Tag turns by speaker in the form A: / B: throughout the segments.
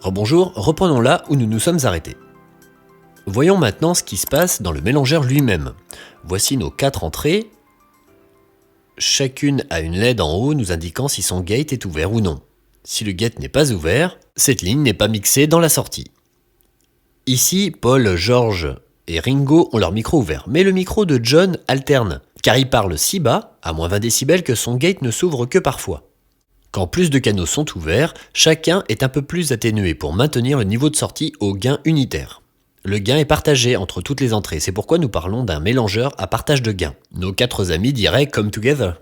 A: Rebonjour, reprenons là où nous nous sommes arrêtés. Voyons maintenant ce qui se passe dans le mélangeur lui-même. Voici nos 4 entrées. Chacune a une LED en haut nous indiquant si son gate est ouvert ou non. Si le gate n'est pas ouvert, cette ligne n'est pas mixée dans la sortie. Ici, Paul, George et Ringo ont leur micro ouvert, mais le micro de John alterne, car il parle si bas, à moins 20 décibels, que son gate ne s'ouvre que parfois. Quand plus de canaux sont ouverts, chacun est un peu plus atténué pour maintenir le niveau de sortie au gain unitaire. Le gain est partagé entre toutes les entrées, c'est pourquoi nous parlons d'un mélangeur à partage de gain. Nos 4 amis diraient « come together ».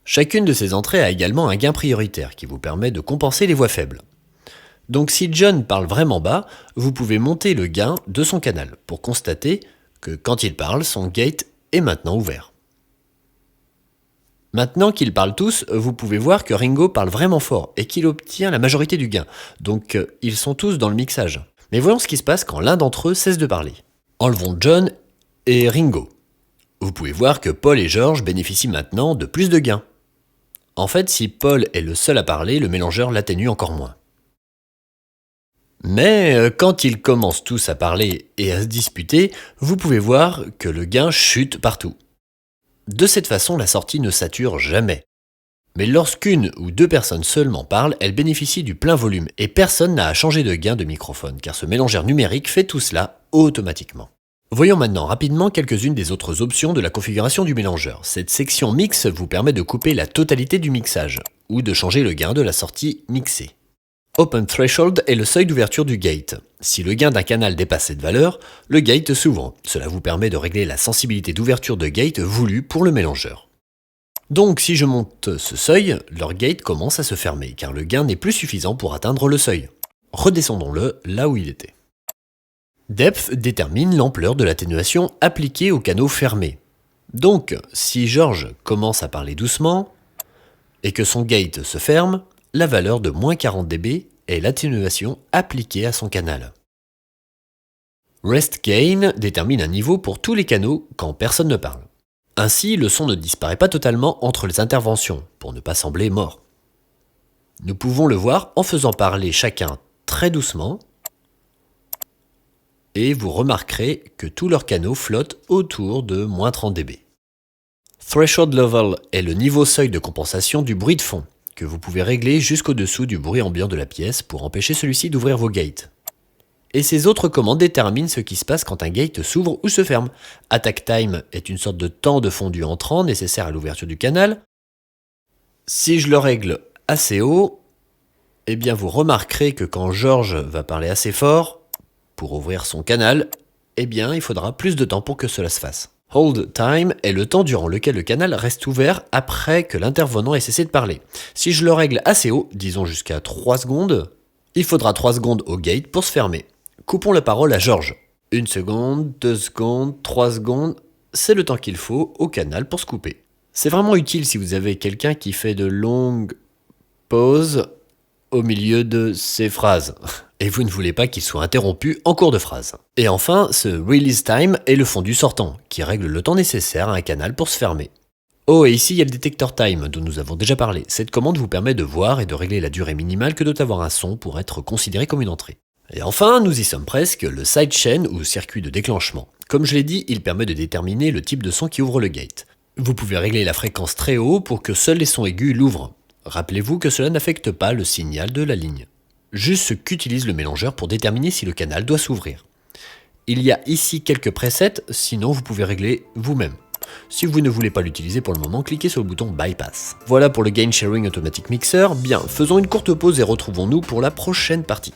A: Chacune de ces entrées a également un gain prioritaire qui vous permet de compenser les voix faibles. Donc si John parle vraiment bas, vous pouvez monter le gain de son canal pour constater que quand il parle, son gate est maintenant ouvert. Maintenant qu'ils parlent tous, vous pouvez voir que Ringo parle vraiment fort et qu'il obtient la majorité du gain, donc ils sont tous dans le mixage. Mais voyons ce qui se passe quand l'un d'entre eux cesse de parler. Enlevons John et Ringo. Vous pouvez voir que Paul et George bénéficient maintenant de plus de gains. En fait, si Paul est le seul à parler, le mélangeur l'atténue encore moins. Mais quand ils commencent tous à parler et à se disputer, vous pouvez voir que le gain chute partout. De cette façon, la sortie ne sature jamais. Mais lorsqu'une ou 2 personnes seulement parlent, elles bénéficient du plein volume et personne n'a à changer de gain de microphone car ce mélangeur numérique fait tout cela automatiquement. Voyons maintenant rapidement quelques-unes des autres options de la configuration du mélangeur. Cette section mix vous permet de couper la totalité du mixage ou de changer le gain de la sortie mixée. Open Threshold est le seuil d'ouverture du gate. Si le gain d'un canal dépasse cette valeur, le gate s'ouvre. Cela vous permet de régler la sensibilité d'ouverture de gate voulue pour le mélangeur. Donc si je monte ce seuil, leur gate commence à se fermer car le gain n'est plus suffisant pour atteindre le seuil. Redescendons-le là où il était. Depth détermine l'ampleur de l'atténuation appliquée aux canaux fermés. Donc si George commence à parler doucement et que son gate se ferme, la valeur de moins 40 dB est l'atténuation appliquée à son canal. Rest Gain détermine un niveau pour tous les canaux quand personne ne parle. Ainsi, le son ne disparaît pas totalement entre les interventions, pour ne pas sembler mort. Nous pouvons le voir en faisant parler chacun très doucement, et vous remarquerez que tous leurs canaux flottent autour de moins 30 dB. Threshold Level est le niveau seuil de compensation du bruit de fond, que vous pouvez régler jusqu'au-dessous du bruit ambiant de la pièce pour empêcher celui-ci d'ouvrir vos gates. Et ces autres commandes déterminent ce qui se passe quand un gate s'ouvre ou se ferme. Attack Time est une sorte de temps de fondu entrant nécessaire à l'ouverture du canal. Si je le règle assez haut, eh bien vous remarquerez que quand George va parler assez fort, pour ouvrir son canal, eh bien il faudra plus de temps pour que cela se fasse. Hold Time est le temps durant lequel le canal reste ouvert après que l'intervenant ait cessé de parler. Si je le règle assez haut, disons jusqu'à 3 secondes, il faudra 3 secondes au gate pour se fermer. Coupons la parole à George. 1 seconde, 2 secondes, 3 secondes, c'est le temps qu'il faut au canal pour se couper. C'est vraiment utile si vous avez quelqu'un qui fait de longues pauses au milieu de ses phrases. Et vous ne voulez pas qu'il soit interrompu en cours de phrase. Et enfin, ce Release Time est le fondu sortant, qui règle le temps nécessaire à un canal pour se fermer. Oh, et ici il y a le Detector Time, dont nous avons déjà parlé. Cette commande vous permet de voir et de régler la durée minimale que doit avoir un son pour être considéré comme une entrée. Et enfin, nous y sommes presque, le Sidechain ou circuit de déclenchement. Comme je l'ai dit, il permet de déterminer le type de son qui ouvre le gate. Vous pouvez régler la fréquence très haut pour que seuls les sons aigus l'ouvrent. Rappelez-vous que cela n'affecte pas le signal de la ligne. Juste ce qu'utilise le mélangeur pour déterminer si le canal doit s'ouvrir. Il y a ici quelques presets, sinon vous pouvez régler vous-même. Si vous ne voulez pas l'utiliser pour le moment, cliquez sur le bouton Bypass. Voilà pour le Gain Sharing Automatic Mixer. Bien, faisons une courte pause et retrouvons-nous pour la prochaine partie.